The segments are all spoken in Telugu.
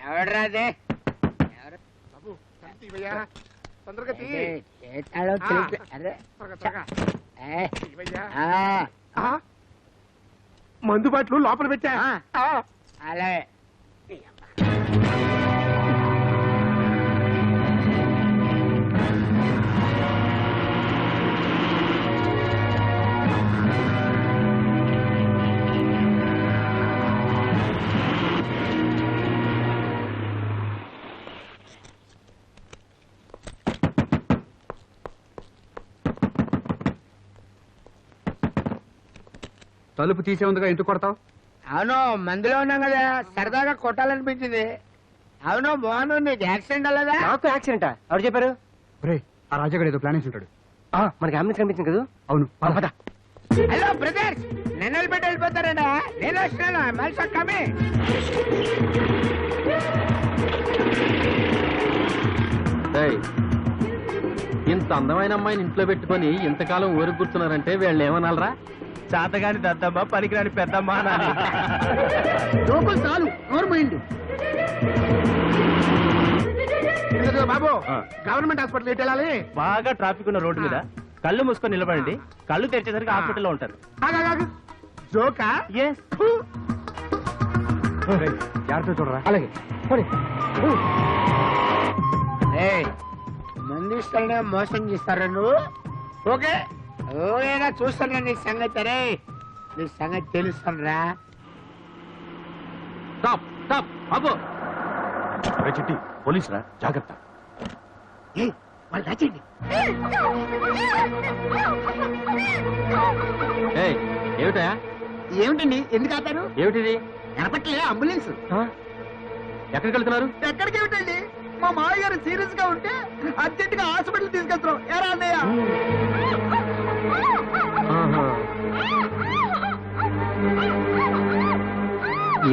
ఎవడ్రాదే మందు బాట్లు లోపల పెట్టా అలా తలుపు తీసే ఉందిగా ఎందుకు కొడతావు? అవును మందులో ఉన్నాం కదా సరదాగా కొట్టాలనిపించింది. అవును మోహన్ నీకు యాక్సిడెంట్ అవ్వలేదా? నాకు యాక్సిడెంట్ ఎవరు చెప్పారు? ఆ రాజాగడ ఏదో ప్లానింగ్స్ ఉంటాడు. మనకి అంబులెన్స్ కనిపించింది కదా? అవును పద. హలో బ్రదర్స్ నన్ను పెట్టి వెళ్ళిపోతారండి. నేను వస్తున్నాను మళ్ళీ కమ్మి. ఇంత అందమైన అమ్మాయిని ఇంట్లో పెట్టుకొని ఇంతకాలం ఊరికి కూర్చున్నారంటే వీళ్ళు ఏమనాలరా? చాతగాని దద్దమ్మ పనికిరాని పెద్దమ్మ చాలు నోరుపోయింది. బాబు గవర్నమెంట్ హాస్పిటల్ ఎటు వెళ్ళాలి? బాగా ట్రాఫిక్ ఉన్న రోడ్డు మీద కళ్ళు మూసుకొని నిలబడండి. కళ్ళు తెరిచేసరికి హాస్పిటల్లో ఉంటారు. జోకా? జాగ్రత్త చూడరా. అలాగే మందు ఇస్తానే మోసం చేస్తారా నువ్వు? ఓకే ఓకేనా చూస్తాను నీ సంగతి. రే నీ సంగతి తెలుస్తాను రా. చిట్టి పోలీసు రా, జాగ్రత్త. వాళ్ళు దాచండి. ఏమిటా? ఏమిటండి ఎందుకు ఆపారు? ఏమిటిది? కనపట్లే అంబులెన్స్. ఎక్కడికి వెళ్తున్నారు? ఎక్కడికి ఏమిటండి మా మామయ్య గారు సీరియస్ గా ఉంటే అర్జెంట్ గా హాస్పిటల్ తీసుకెళ్తున్నాం. ఎరా అన్నయ్య?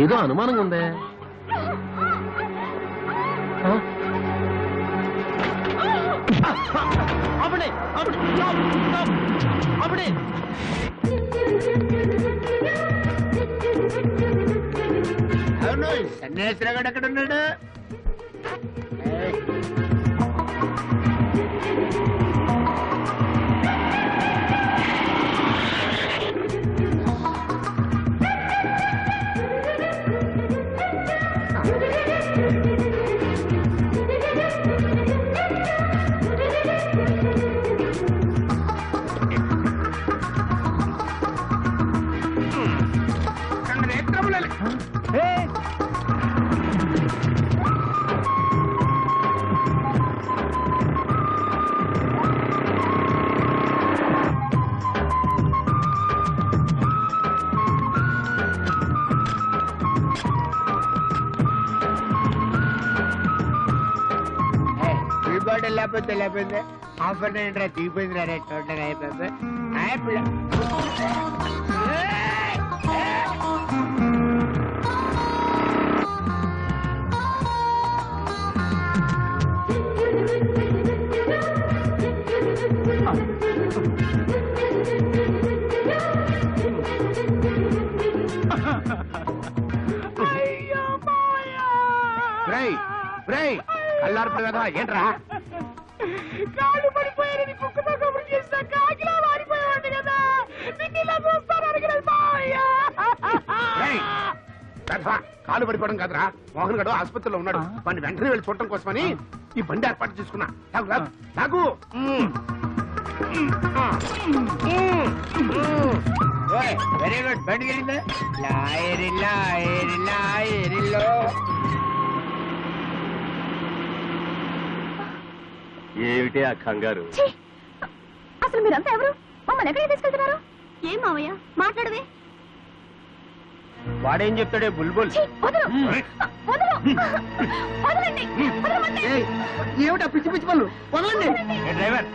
ఏదో అనుమానంగా ఉందే. అవును సన్యాసిరాగడు ఎక్కడ ఉన్నాడు? లేకపోతే లేకపోతే ఆఫర్ ఏంట్రా తీగిపోయింది రా. టోటల్ అయిపోయింది. కళ్ళార్పడు కదా ఏంట్రా? కాళ్ళు పడిపోయారని కుక్కతో కబురు చేస్తా కాకిలా మారిపోయాడు కదా. నిన్నిలా చూస్తాను కాలు పడిపోవడం కాదురా. మోహన్ గడు ఆసుపత్రిలో ఉన్నాడు. వాడిని వెంటనే వెళ్ళి చూడటం కోసమని ఈ బండి ఏర్పాటు చేసుకున్నా. తాగు వెరీ గుడ్. బండి వెళ్ళిందా? లాయరిల్లాయరిల్లాయరిల్లో ఏమిటి ఆ కంగారు? అసలు మీరంతా ఎవరు? మమ్మల్ని ఎక్కడికి తీసుకెళ్తున్నారు? ఏం మావయ్య మాట్లాడవే. వాడేం చెప్తాడే బుల్బుల్? ఏమిటా పిచ్చి పిచ్చి పనులు? వదలండి. డ్రైవర్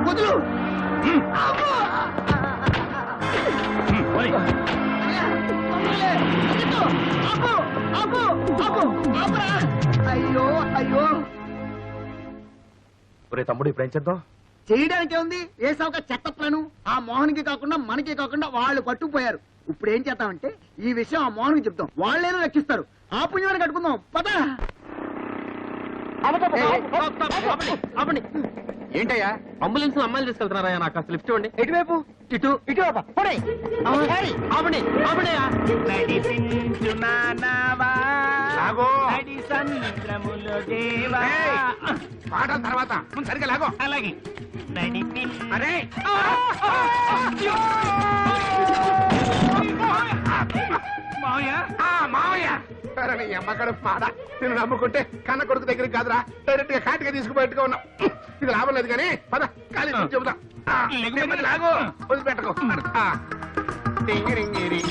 వదులు. అయ్యో అయ్యో. ఒరే తమ్ముడు ఇప్పుడు ఏం చేద్దాం? చేయడానికి ఉంది. వేసాక చెత్త ప్లాను. ఆ మోహన్కి కాకుండా మనకి కాకుండా వాళ్ళు పట్టుకుపోయారు. ఇప్పుడు ఏం చేద్దామంటే ఈ విషయం ఆ మోహన్కి చెప్తాం, వాళ్ళేనో రక్షిస్తారు. ఆ పుణ్యమని కట్టుకుందాం పద. ఏంటయ్యా అంబులెన్స్ అమ్మాయిలు తీసుకెళ్తున్నారా? నాకు అసలు లిఫ్ట్ ఇవ్వండి. ఎటువైపు? ఇటు ఇటు ఆపండి ఆపండియా. లాగో. సంద్రములో దేవా. ఏయ్, పాటల తర్వాత ముందు సరిగ్గా లాగో. అలాగే అరే మావయ్య మావయ్య సరే నీ అమ్మకడ పాడ. నేను నమ్ముకుంటే కన్న కొడుకు దగ్గరికి కాదురా, డైరెక్ట్ గా కాటిగా తీసుకుపోయేట్టుగా ఉన్నాం. ఇది లాభం లేదు కానీ పద ఖాళీ చెబుదాం. నెమ్మది లాగో, వదిలిపెట్టకు. ఆ. డింగిరింగిరి.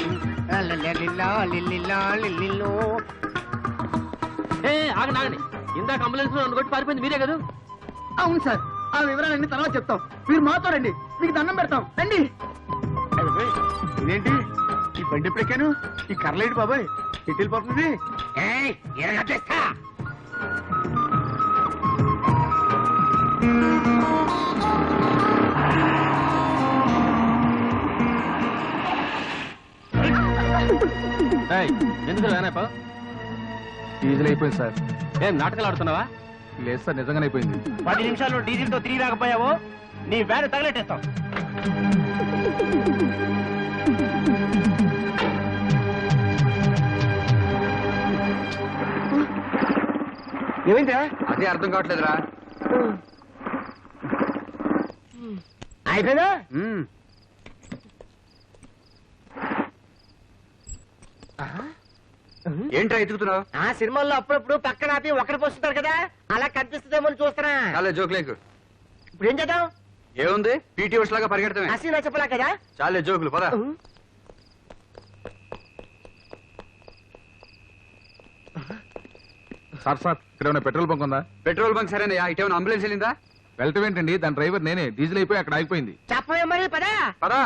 లలలలిలా, లిల్లిలా, లిల్లిలో. ఆగండి ఆగండి, ఇందాక అంబులెన్స్ లో నన్ను కొట్టి పారిపోయింది మీరే కదా? అవును సార్, ఆ వివరాలన్నీ తర్వాత చెప్తాం. మీరు మాతో రండి, మీకు దండం పెడతాం రండి. ఇదేంటి ఈ బండి ఎప్పుడెక్కాను? ఈ కర్లేంటి బాబాయ్ ఎటు వెళ్ళిపోతుంది? ఎందుకు రానాపా? డీజిల్ అయిపోయింది సార్. ఏం నాటకాలు ఆడుతున్నావా? లేదు సార్, నిజంగానే అయిపోయింది. 10 నిమిషాల్లో డీజిల్ తో తిరిగి రాకపోయావో నీ వ్యాన్ తగలెట్టేస్తాం. ఏమైందా? అదే అర్థం కావట్లేదురా. అయిపోయిందా? ఏంట్రా ఎత్తుకుతున్నావు? ఆ సినిమాల్లో అప్పుడప్పుడు పక్కన ఆపి ఒకరి పోస్తుంటారు కదా, అలా కనిపిస్తుందేమో అని చూస్తున్నా. చాలా జోక్ లేకు. ఇప్పుడు ఏం చేద్దాం? ఏముంది, పీటీ ఉష్ లాగా పరిగెడతామే. హసీనా చెప్పలా కదా. చాలే జోకులు, పద. సార్ సార్, ఇక్కడ ఏమైనా పెట్రోల్ బంక్ ఉందా? పెట్రోల్ బంక్ సరేనయ్యా, ఇటేమైనా అంబులెన్స్ వెళ్ళిందా? వెళ్ళటం ఏంటండి, దాని డ్రైవర్ నేనే. డీజిల్ అయిపోయి అక్కడ ఆగిపోయింది. చెప్పమే మరి పదా. పదా.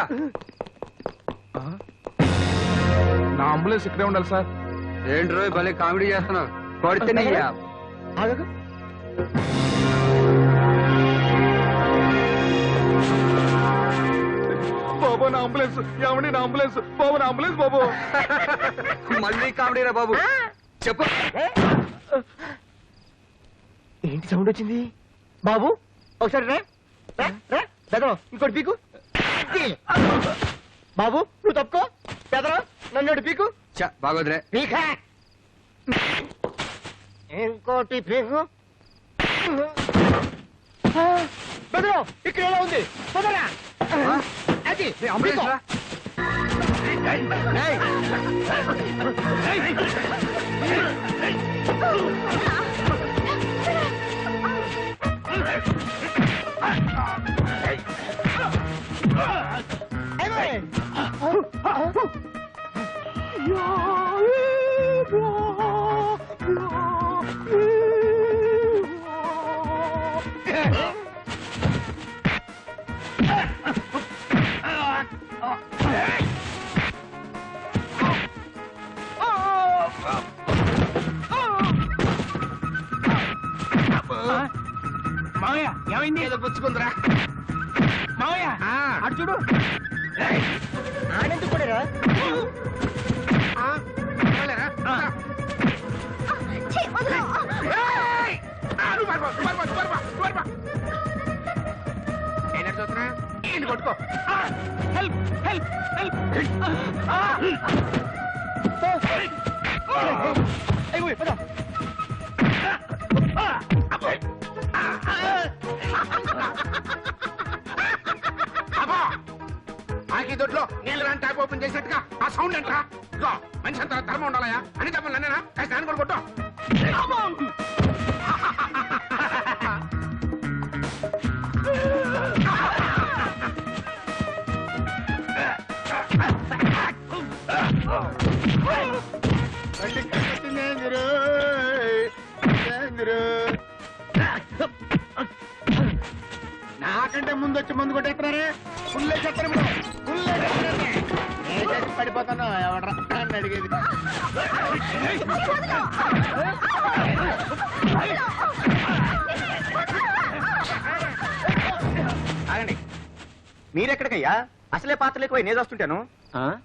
నా అంబులెన్స్ ఇక్కడే ఉండాలి సార్. ఏంటి రోజు భలే కామెడీ చేస్తున్నావు. కొడితే బాబు నా అంబులెన్స్, ఏమండి నా అంబులెన్స్, బాబు నా అంబులెన్స్ బాబు. మళ్ళీ కామెడీరా బాబు, చెప్పు. ఏంటి సౌండ్ వచ్చింది? బాబు ఒకసారి రా రా రా. బెదరు ఇంకోటి పీకు. బాబు నువ్వు తప్పుకో. బెదరు నన్ను పీకు. బాగోదురే. పీకా. ఇంకోటి పీకు. బెదరు ఇక్కడ ఎలా ఉంది? బెదరా అది అంబులెన్స్ రా. మావయ్య ఏమైంది? ఏదో పుచ్చుకుందిరా మావయ్య అటు చూడు. ఆనంద్ కూడా చూస్తున్నా ఏంటి కొట్టుకో. Help help help. ఆకి దొడ్లో నీళ్ళు రాని ట్యాప్ ఓపెన్ చేసినట్టుగా ఆ సౌండ్ అంటరా. ఇదిగో మనిషి అంత ధర్మం ఉండాలయా అని చెప్పాలి. నన్నేనా కాస్త అనుకోని కొట్టు. నాకంటే ముందు వచ్చి ముందు కొట్టేస్తున్నారే. ఫుల్లే చెప్తారు ఇప్పుడు, ఫుల్లే చెప్తారు. పడిపోతాను ఎవడరా నన్ను అడిగేది. ఆగండి, మీరెక్కడికయ్యా? అసలే పాత్రలు ఎక్కువ నేను వస్తుంటాను. ఆ?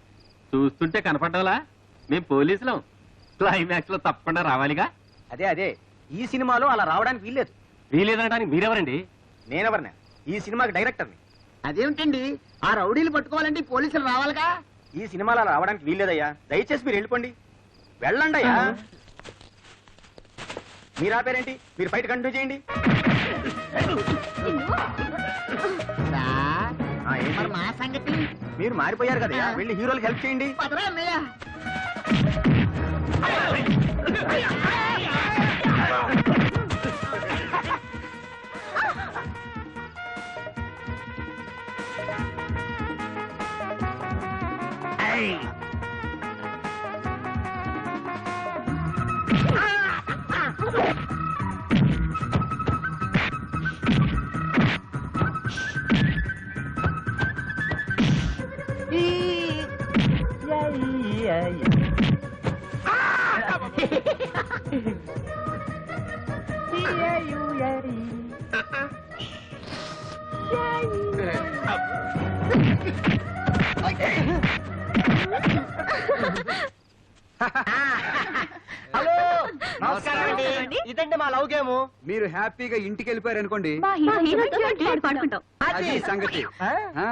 చూస్తుంటే కనపడ్డాలా మేము పోలీసులం. క్లైమాక్స్ లో తప్పకుండా రావాలిగా. అదే ఈ సినిమాలో అలా రావడానికి వీల్లేదు. వీలేదనడానికి మీరెవరండి? నేనెవరినా? ఈ సినిమాకి డైరెక్టర్ని. అదేమిటండి ఆ రౌడీలు పట్టుకోవాలంటే పోలీసులు రావాలిగా. ఈ సినిమాలో అలా రావడానికి వీల్లేదయ్యా. దయచేసి మీరు వెళ్ళిపోండి. వెళ్ళండి అయ్యా. మీరు ఆపారేంటి? మీరు ఫైట్ కంటిన్యూ చేయండి. సార్, ఆ, ఏంటి? మరి మా సంగతి మీరు మారిపోయారు కదయ్యా. వెళ్ళి హీరోలకు హెల్ప్ చేయండి. పదరా అన్నయ్య. హలో, నమస్కారం అండి. ఇదండి మా లవ్ గేమ్. మీరు హ్యాపీగా ఇంటికి వెళ్ళిపోయారు అనుకోండి మా హీరోతో పాడుకుంటాం. అది సంగతి. ఆ? ఆ.